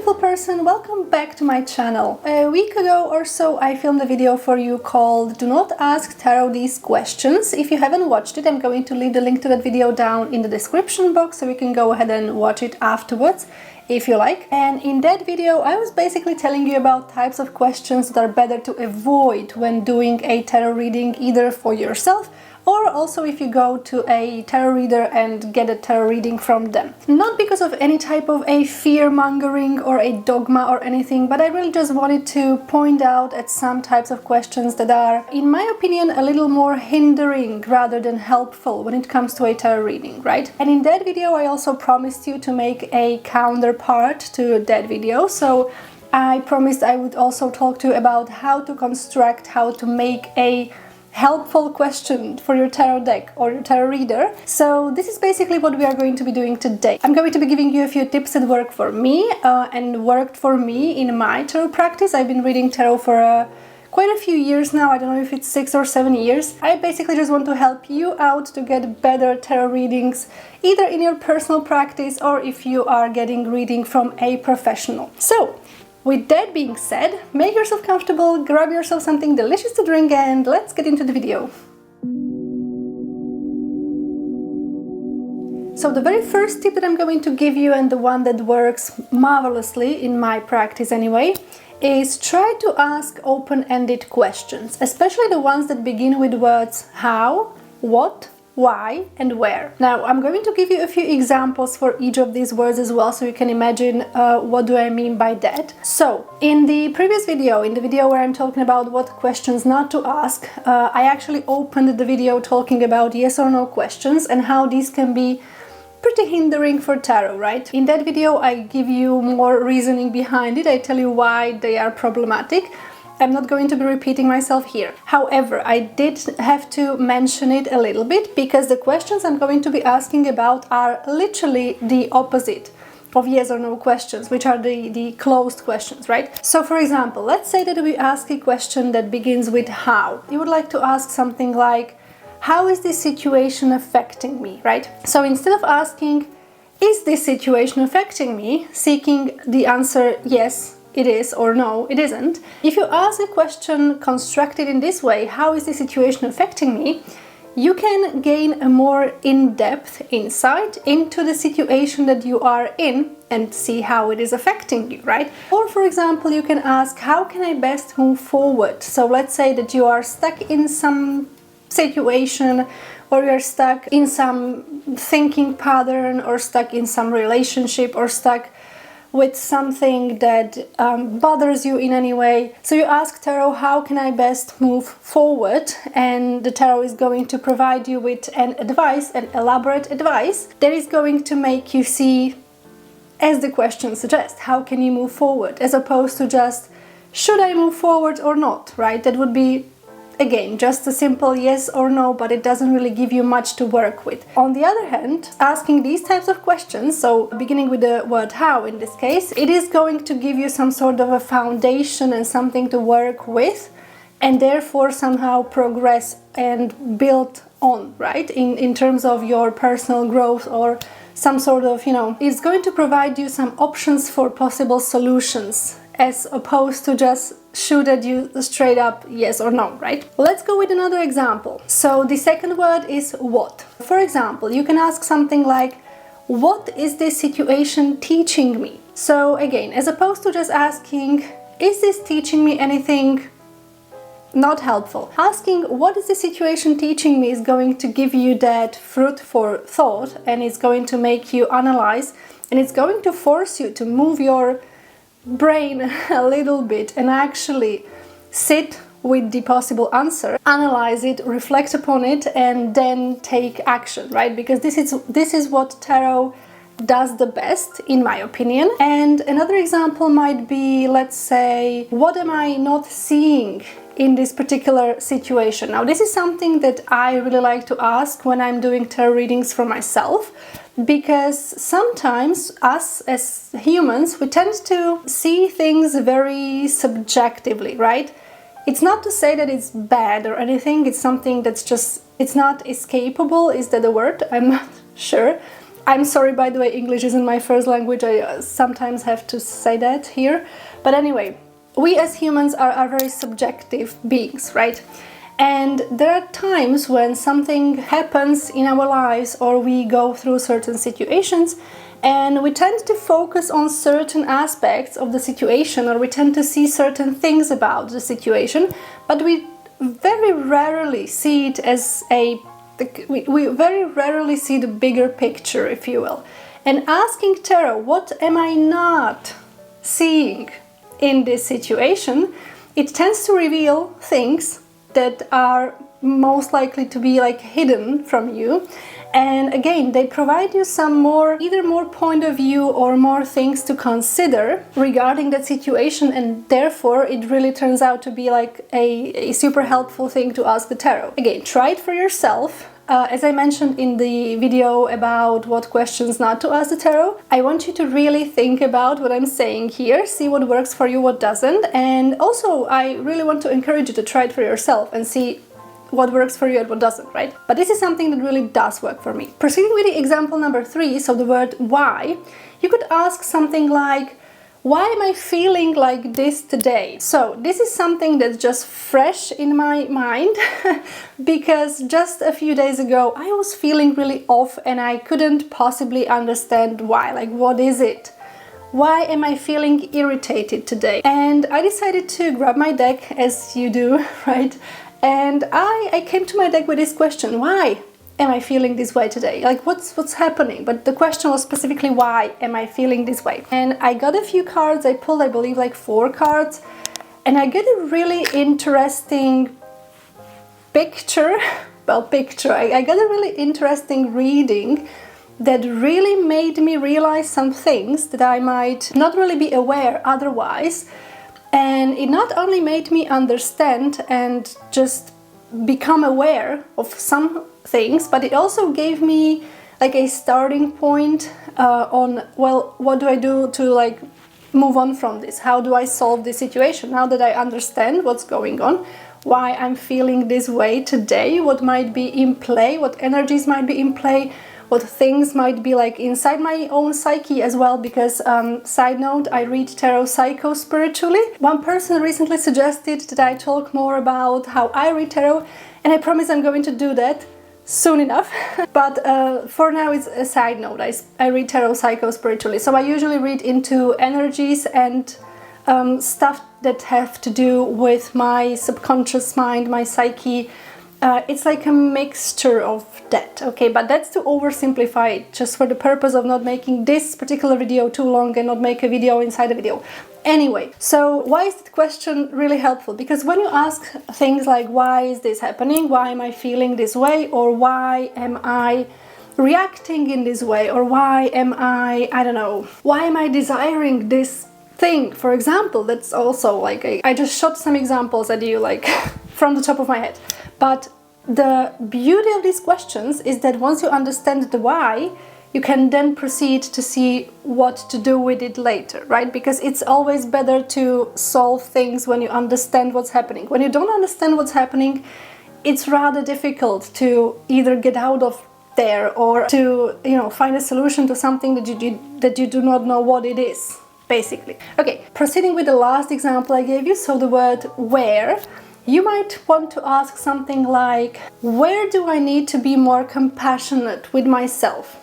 beautiful person, welcome back to my channel. A week ago or so I filmed a video for you called Do Not Ask Tarot These Questions. If you haven't watched it, I'm going to leave the link to that video down in the description box so you can go ahead and watch it afterwards if you like. And in that video I was basically telling you about types of questions that are better to avoid when doing a tarot reading, either for yourself or also if you go to a tarot reader and get a tarot reading from them. Not because of any type of a fear-mongering or a dogma or anything, but I really just wanted to point out at some types of questions that are, in my opinion, a little more hindering rather than helpful when it comes to a tarot reading, right? And in that video I also promised you to make a counterpart to that video, so I promised I would also talk to you about how to construct, how to make a helpful question for your tarot deck or your tarot reader. So this is basically what we are going to be doing today. I'm going to be giving you a few tips that work for me and worked for me in my tarot practice. I've been reading tarot for quite a few years now. I don't know if it's 6 or 7 years. I basically just want to help you out to get better tarot readings, either in your personal practice or if you are getting reading from a professional. So with that being said, make yourself comfortable, grab yourself something delicious to drink, and let's get into the video. So the very first tip that I'm going to give you, and the one that works marvelously in my practice anyway, is try to ask open-ended questions, especially the ones that begin with words how, what, why and where. Now I'm going to give you a few examples for each of these words as well, so you can imagine what do I mean by that. So in the previous video, in the video where I'm talking about what questions not to ask, I actually opened the video talking about yes or no questions and how these can be pretty hindering for tarot, right? In that video I give you more reasoning behind it. I tell you why they are problematic. I'm not going to be repeating myself here. However, I did have to mention it a little bit because the questions I'm going to be asking about are literally the opposite of yes or no questions, which are the closed questions, right? So for example, let's say that we ask a question that begins with how. You would like to ask something like, how is this situation affecting me, right? So instead of asking, is this situation affecting me, seeking the answer yes, it is, or no, it isn't. If you ask a question constructed in this way, how is the situation affecting me, you can gain a more in-depth insight into the situation that you are in and see how it is affecting you, right? Or for example, you can ask, how can I best move forward? So let's say that you are stuck in some situation, or you're stuck in some thinking pattern, or stuck in some relationship, or stuck with something that bothers you in any way. So you ask tarot, how can I best move forward? And the tarot is going to provide you with an elaborate advice that is going to make you see, as the question suggests, how can you move forward, as opposed to just, should I move forward or not, right? That would be, again, just a simple yes or no, but it doesn't really give you much to work with. On the other hand, asking these types of questions, so beginning with the word how in this case, it is going to give you some sort of a foundation and something to work with, and therefore somehow progress and build on, right? In terms of your personal growth or some sort of, it's going to provide you some options for possible solutions, as opposed to just shoot at you straight up yes or no, right? Let's go with another example. So the second word is what. For example, you can ask something like, what is this situation teaching me? So again, as opposed to just asking, is this teaching me anything? Not helpful. Asking, what is the situation teaching me, is going to give you that fruit for thought, and it's going to make you analyze, and it's going to force you to move your brain a little bit and actually sit with the possible answer, analyze it, reflect upon it, and then take action, right? Because this is what tarot does the best, in my opinion. And another example might be, let's say, what am I not seeing in this particular situation? Now, this is something that I really like to ask when I'm doing tarot readings for myself, because sometimes us as humans, we tend to see things very subjectively, right? It's not to say that it's bad or anything, it's something that's just, it's not escapable, is that a word? I'm not sure. I'm sorry, by the way, English isn't my first language. I sometimes have to say that here. But anyway, we as humans are very subjective beings, right? And there are times when something happens in our lives or we go through certain situations and we tend to focus on certain aspects of the situation, or we tend to see certain things about the situation, but we very rarely see it as we very rarely see the bigger picture, if you will. And asking tarot, what am I not seeing in this situation, it tends to reveal things that are most likely to be like hidden from you. And again, they provide you some either more point of view or more things to consider regarding that situation, and therefore it really turns out to be like a super helpful thing to ask the tarot. Again, try it for yourself. As I mentioned in the video about what questions not to ask the tarot, I want you to really think about what I'm saying here, see what works for you, what doesn't, and also I really want to encourage you to try it for yourself and see what works for you and what doesn't, right? But this is something that really does work for me. Proceeding with the example number 3, so the word why, you could ask something like, why am I feeling like this today? So this is something that's just fresh in my mind because just a few days ago I was feeling really off and I couldn't possibly understand why. Like, what is it? Why am I feeling irritated today? And I decided to grab my deck, as you do, right? And I came to my deck with this question: why am I feeling this way today? Like, what's happening? But the question was specifically, why am I feeling this way? And I got a few cards. I pulled, I believe, like 4 cards, and I get a really interesting picture. I got a really interesting reading that really made me realize some things that I might not really be aware otherwise. And it not only made me understand and just become aware of some things, but it also gave me like a starting point on, well, what do I do to like move on from this? How do I solve this situation now that I understand what's going on? Why I'm feeling this way today? What might be in play? What energies might be in play? What things might be like inside my own psyche as well, because side note, I read tarot psycho-spiritually. One person recently suggested that I talk more about how I read tarot, and I promise I'm going to do that soon enough. But for now it's a side note. I read tarot psycho-spiritually, so I usually read into energies and stuff that have to do with my subconscious mind, my psyche. It's like a mixture of that, okay? But that's to oversimplify it, just for the purpose of not making this particular video too long and not make a video inside a video. Anyway, so why is that question really helpful? Because when you ask things like, why is this happening? Why am I feeling this way? Or why am I reacting in this way? Or why am I don't know, why am I desiring this thing? For example, that's also like, I just shot some examples at you like from the top of my head. But the beauty of these questions is that once you understand the why, you can then proceed to see what to do with it later, right? Because it's always better to solve things when you understand what's happening. When you don't understand what's happening, it's rather difficult to either get out of there or to, you know, find a solution to something that you do not know what it is, basically. Okay, proceeding with the last example I gave you, so the word where. You might want to ask something like, where do I need to be more compassionate with myself,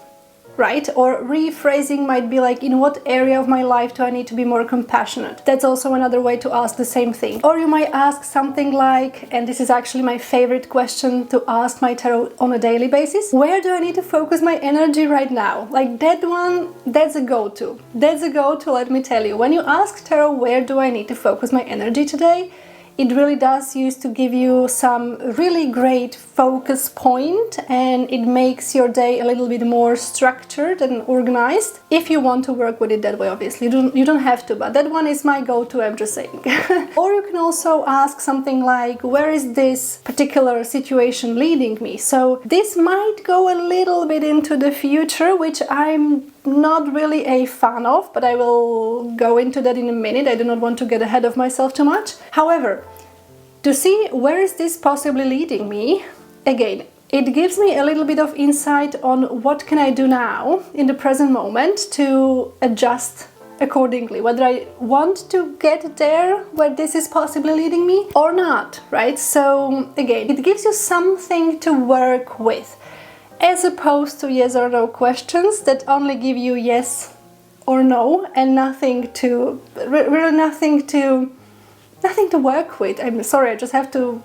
right? Or rephrasing might be like, in what area of my life do I need to be more compassionate? That's also another way to ask the same thing. Or you might ask something like, and this is actually my favorite question to ask my tarot on a daily basis, where do I need to focus my energy right now? Like that one, that's a go-to. That's a go-to, let me tell you. When you ask tarot, where do I need to focus my energy today? It really does used to give you some really great focus point, and it makes your day a little bit more structured and organized. If you want to work with it that way, obviously. You don't have to, but that one is my go-to, I'm just saying. Or you can also ask something like, where is this particular situation leading me? So this might go a little bit into the future, which I'm not really a fan of, but I will go into that in a minute. I do not want to get ahead of myself too much. However, to see where is this possibly leading me, again, it gives me a little bit of insight on what can I do now in the present moment to adjust accordingly, whether I want to get there where this is possibly leading me or not, right? So again, it gives you something to work with, as opposed to yes or no questions that only give you yes or no and nothing to work with. I'm sorry, I just have to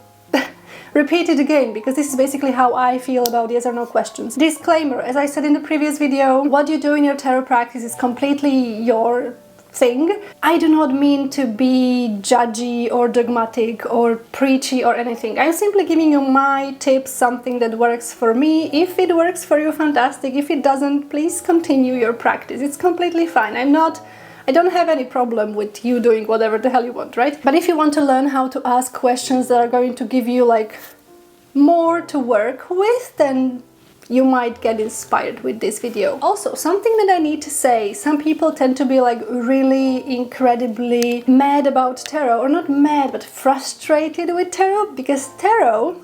repeat it again, because this is basically how I feel about yes or no questions. Disclaimer, as I said in the previous video, what you do in your tarot practice is completely your thing. I do not mean to be judgy or dogmatic or preachy or anything. I'm simply giving you my tips, something that works for me. If it works for you, fantastic. If it doesn't, please continue your practice. It's completely fine. I don't have any problem with you doing whatever the hell you want, right? But if you want to learn how to ask questions that are going to give you like more to work with, then you might get inspired with this video. Also, something that I need to say, some people tend to be like really incredibly mad about tarot, or not mad, but frustrated with tarot, because tarot,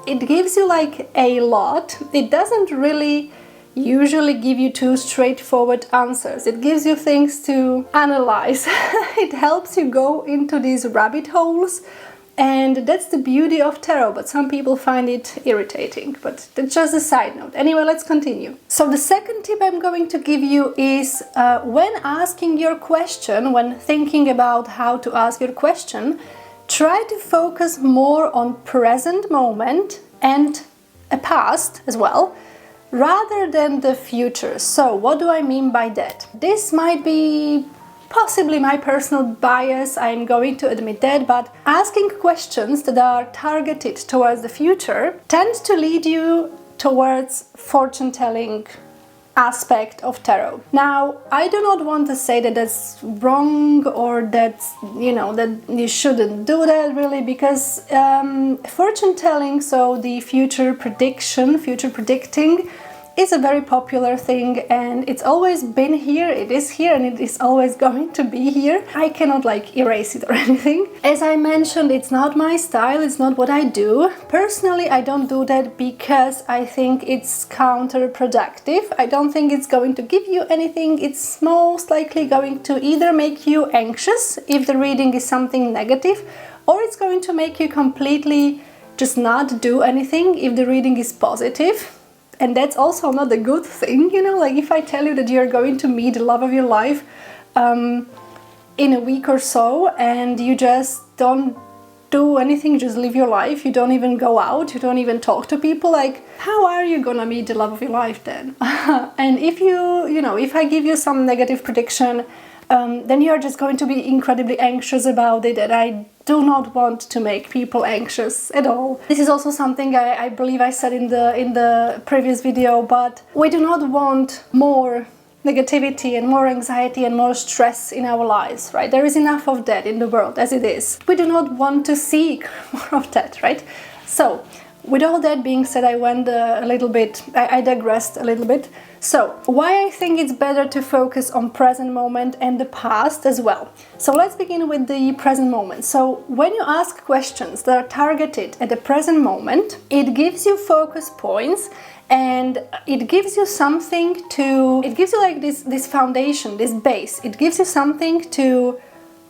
it gives you like a lot. It doesn't really usually give you two straightforward answers. It gives you things to analyze. It helps you go into these rabbit holes, and that's the beauty of tarot, but some people find it irritating. But that's just a side note. Anyway, let's continue. So the second tip I'm going to give you is when asking your question, when thinking about how to ask your question, try to focus more on present moment and a past as well, rather than the future. So what do I mean by that? This might be possibly my personal bias, I'm going to admit that, but asking questions that are targeted towards the future tends to lead you towards fortune-telling aspect of tarot. Now, I do not want to say that that's wrong or that's, that you shouldn't do that really, because fortune-telling, so the future prediction, future predicting, is a very popular thing, and it's always been here, it is here, and it is always going to be here. I cannot like erase it or anything. As I mentioned, it's not my style, it's not what I do. Personally, I don't do that because I think it's counterproductive. I don't think it's going to give you anything. It's most likely going to either make you anxious if the reading is something negative, or it's going to make you completely just not do anything if the reading is positive. And that's also not a good thing, like if I tell you that you're going to meet the love of your life in a week or so, and you just don't do anything, just live your life, you don't even go out, you don't even talk to people, like how are you gonna meet the love of your life then? And if if I give you some negative prediction, then you're just going to be incredibly anxious about it, and I do not want to make people anxious at all. This is also something I believe I said in the previous video, but we do not want more negativity and more anxiety and more stress in our lives, right? There is enough of that in the world as it is. We do not want to seek more of that, right? So, with all that being said, I digressed a little bit. So, why I think it's better to focus on present moment and the past as well. So let's begin with the present moment. So when you ask questions that are targeted at the present moment, it gives you focus points, and it gives you something to, it gives you like this foundation, this base. It gives you something to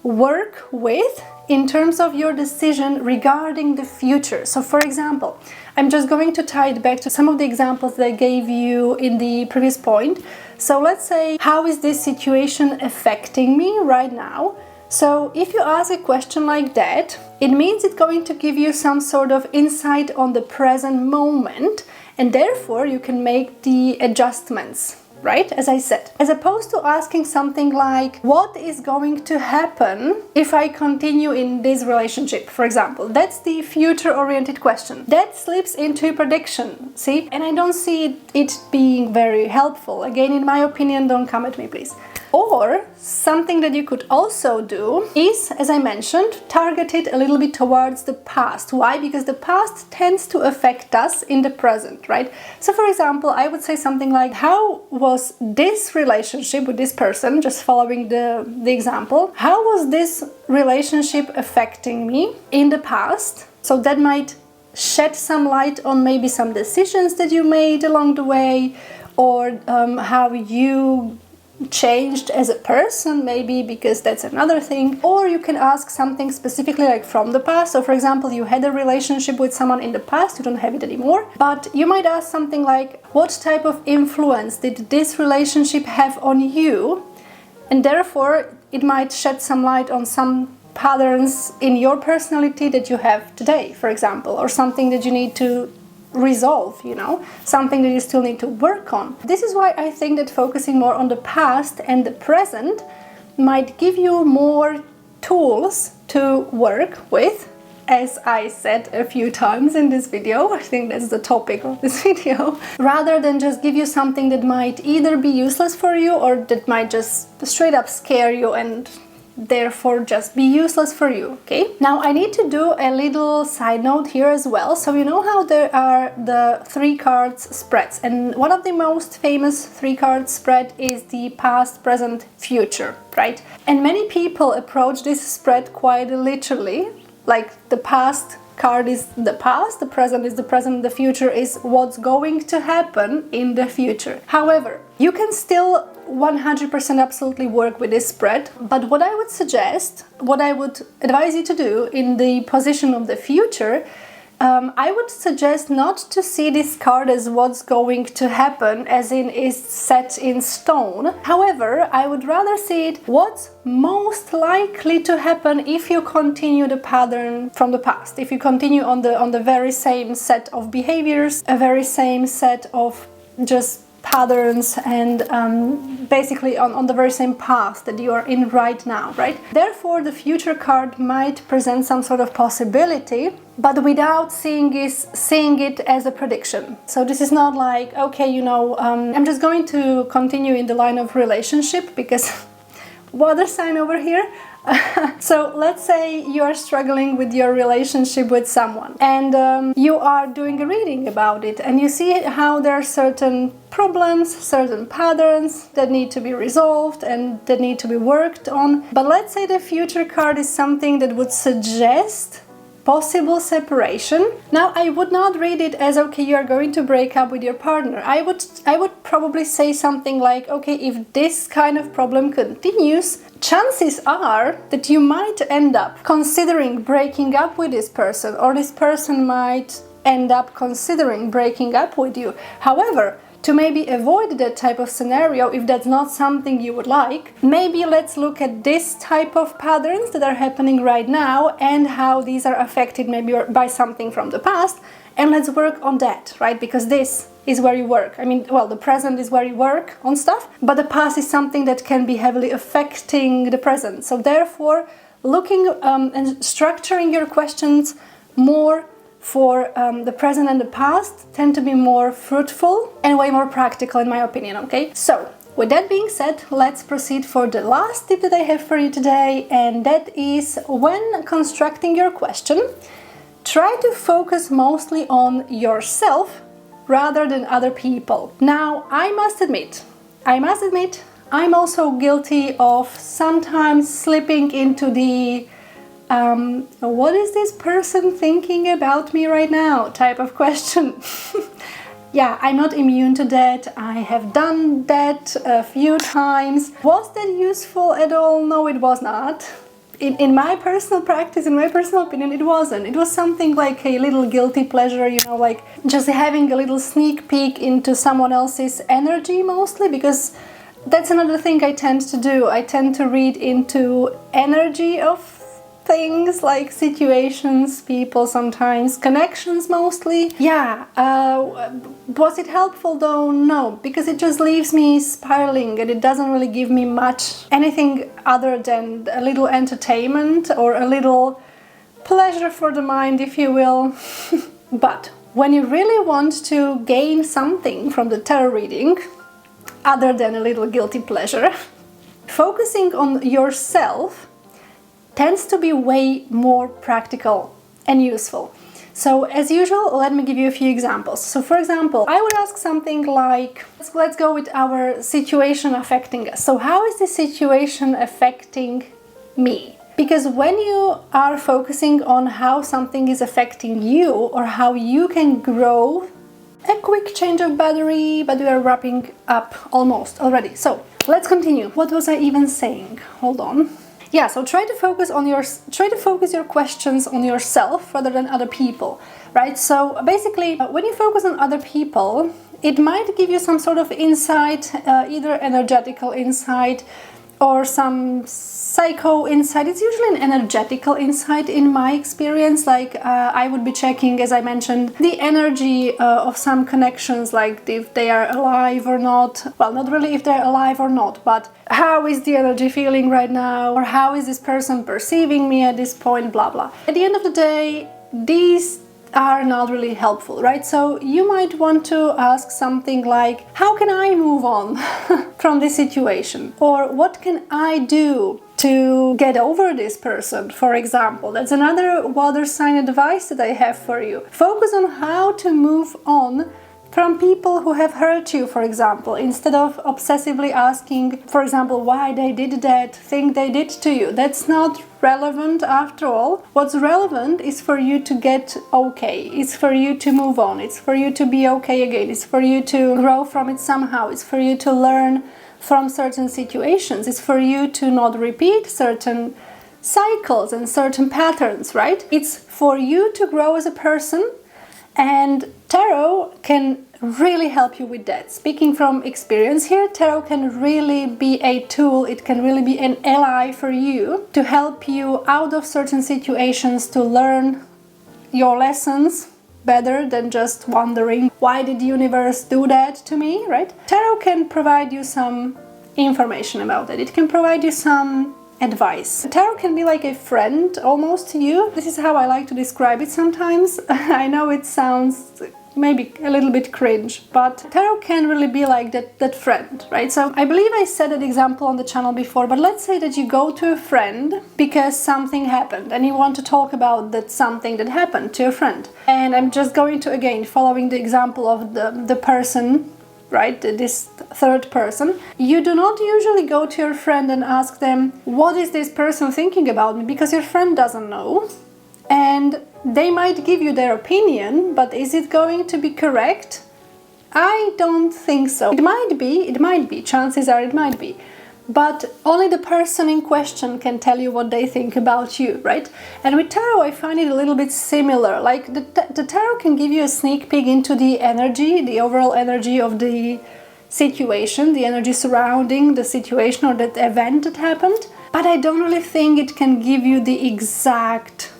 work with in terms of your decision regarding the future. So for example, I'm just going to tie it back to some of the examples that I gave you in the previous point. So let's say, how is this situation affecting me right now? So if you ask a question like that, it means it's going to give you some sort of insight on the present moment, and therefore you can make the adjustments, right? As I said, as opposed to asking something like, what is going to happen if I continue in this relationship, for example? That's the future-oriented question. That slips into prediction, see? And I don't see it being very helpful. Again, in my opinion, don't come at me, please. Or something that you could also do is, as I mentioned, target it a little bit towards the past. Why? Because the past tends to affect us in the present, right? So for example, I would say something like, how was this relationship with this person, just following the example, how was this relationship affecting me in the past? So that might shed some light on maybe some decisions that you made along the way, or how you changed as a person, maybe, because that's another thing. Or you can ask something specifically like from the past. So for example, you had a relationship with someone in the past, you don't have it anymore, but you might ask something like, what type of influence did this relationship have on you? And therefore it might shed some light on some patterns in your personality that you have today, for example, or something that you need to resolve, you know, something that you still need to work on. This is why I think that focusing more on the past and the present might give you more tools to work with. As I said a few times in this video, I think that's the topic of this video, rather than just give you something that might either be useless for you or that might just straight up scare you and therefore just be useless for you. Okay, now I need to do a little side note here as well. So you know how there are the 3 cards spreads, and one of the most famous 3 card spread is the past, present, future, right? And many people approach this spread quite literally, like the past card is the past, the present is the present, the future is what's going to happen in the future. However, you can still 100% absolutely work with this spread, but what I would suggest, what I would advise you to do in the position of the future, I would suggest not to see this card as what's going to happen, as in is set in stone. However, I would rather see it what's most likely to happen if you continue the pattern from the past, if you continue on the very same set of behaviors, a very same set of just patterns, and basically on the very same path that you are in right now, right? Therefore, the future card might present some sort of possibility, but without seeing it as a prediction. So this is not like, okay, you know, I'm just going to continue in the line of relationship because water sign over here. So let's say you are struggling with your relationship with someone, and you are doing a reading about it, and you see how there are certain problems, certain patterns that need to be resolved and that need to be worked on. But let's say the future card is something that would suggest possible separation. Now, I would not read it as, okay, you are going to break up with your partner. I would probably say something like, okay, if this kind of problem continues, chances are that you might end up considering breaking up with this person, or this person might end up considering breaking up with you. However, to maybe avoid that type of scenario, if that's not something you would like, maybe let's look at this type of patterns that are happening right now and how these are affected maybe by something from the past, and let's work on that, right? Because this is where you work. I mean, well, the present is where you work on stuff, but the past is something that can be heavily affecting the present. So therefore, looking and structuring your questions more for the present and the past tend to be more fruitful and way more practical, in my opinion, okay? So, with that being said, let's proceed for the last tip that I have for you today, and that is, when constructing your question, try to focus mostly on yourself rather than other people. Now, I must admit, I'm also guilty of sometimes slipping into the what is this person thinking about me right now type of question. Yeah, I'm not immune to that. I have done that a few times. Was that useful at all? No, it was not. In my personal practice, in my personal opinion, it wasn't. It was something like a little guilty pleasure, you know, like just having a little sneak peek into someone else's energy mostly, because that's another thing I tend to do. I tend to read into energy of things, like situations, people, sometimes connections mostly. Yeah, was it helpful though? No, because it just leaves me spiraling and it doesn't really give me much anything other than a little entertainment or a little pleasure for the mind, if you will. But when you really want to gain something from the tarot reading other than a little guilty pleasure, focusing on yourself tends to be way more practical and useful. So as usual, let me give you a few examples. So for example, I would ask something like, let's go with our situation affecting us. So how is this situation affecting me? Because when you are focusing on how something is affecting you or how you can grow, a quick change of battery, but we are wrapping up almost already. So let's continue. What was I even saying? Hold on. Yeah, so try to focus your questions on yourself rather than other people, right? So basically, when you focus on other people, it might give you some sort of insight, either energetical insight or some psycho insight. It's usually an energetical insight in my experience. Like I would be checking, as I mentioned, the energy of some connections, like if they are alive or not. Well, not really if they're alive or not, but how is the energy feeling right now, or how is this person perceiving me at this point, blah blah. At the end of the day, these are not really helpful, right? So you might want to ask something like, how can I move on from this situation? Or what can I do to get over this person, for example? That's another water sign advice that I have for you. Focus on how to move on from people who have hurt you, for example, instead of obsessively asking, for example, why they did that thing they did to you. That's not relevant after all. What's relevant is for you to get okay. It's for you to move on. It's for you to be okay again. It's for you to grow from it somehow. It's for you to learn from certain situations. It's for you to not repeat certain cycles and certain patterns, right? It's for you to grow as a person. And tarot can really help you with that. Speaking from experience here, tarot can really be a tool, it can really be an ally for you to help you out of certain situations, to learn your lessons better than just wondering, why did the universe do that to me, right? Tarot can provide you some information about it. It can provide you some advice. Tarot can be like a friend almost to you. This is how I like to describe it sometimes. I know it sounds maybe a little bit cringe, but tarot can really be like that friend, right? So I believe I said that example on the channel before, but let's say that you go to a friend because something happened and you want to talk about that something that happened to a friend. And I'm just going to, again, following the example of the person, right, this third person, you do not usually go to your friend and ask them, what is this person thinking about me? Because your friend doesn't know. And they might give you their opinion, but is it going to be correct? I don't think so. It might be, chances are it might be. But only the person in question can tell you what they think about you, right? And with tarot, I find it a little bit similar. Like the tarot can give you a sneak peek into the energy, the overall energy of the situation, the energy surrounding the situation or that event that happened. But I don't really think it can give you the exact,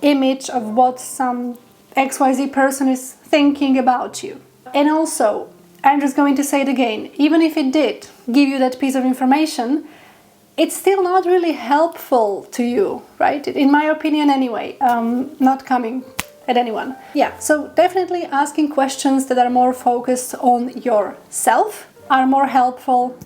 image of what some XYZ person is thinking about you. And also, I'm just going to say it again, even if it did give you that piece of information, it's still not really helpful to you, right? In my opinion anyway, not coming at anyone. Yeah, so definitely asking questions that are more focused on yourself are more helpful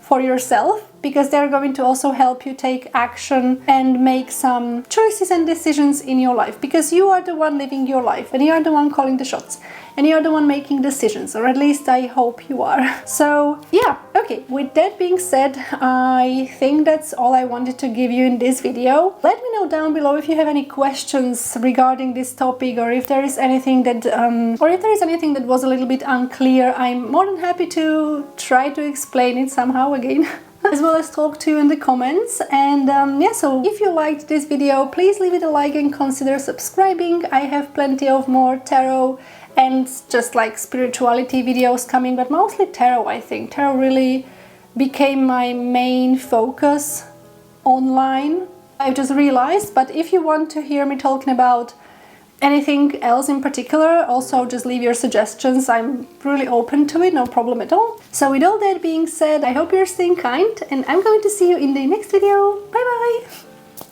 for yourself, because they're going to also help you take action and make some choices and decisions in your life, because you are the one living your life and you are the one calling the shots and you are the one making decisions, or at least I hope you are. So yeah, okay, with that being said, I think that's all I wanted to give you in this video. Let me know down below if you have any questions regarding this topic, or if there is anything that was a little bit unclear. I'm more than happy to try to explain it somehow again. As well as talk to you in the comments. And yeah, so if you liked this video, please leave it a like and consider subscribing. I have plenty of more tarot and just like spirituality videos coming, but mostly tarot. I think tarot really became my main focus online, I've just realized. But if you want to hear me talking about anything else in particular, also just leave your suggestions. I'm really open to it, no problem at all. So with all that being said, I hope you're staying kind, and I'm going to see you in the next video. Bye bye!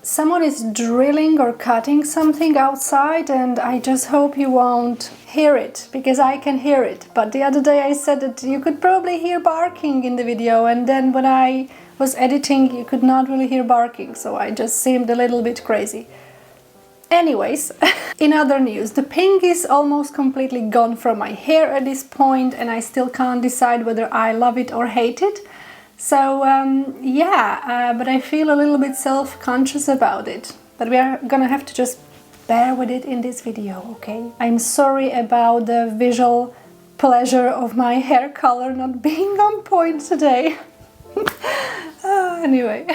Someone is drilling or cutting something outside, and I just hope you won't hear it, because I can hear it. But the other day I said that you could probably hear barking in the video, and then when I was editing you could not really hear barking, so I just seemed a little bit crazy. Anyways, in other news, the pink is almost completely gone from my hair at this point, and I still can't decide whether I love it or hate it. So yeah, but I feel a little bit self-conscious about it. But we are gonna have to just bear with it in this video, okay? I'm sorry about the visual pleasure of my hair color not being on point today. Anyway.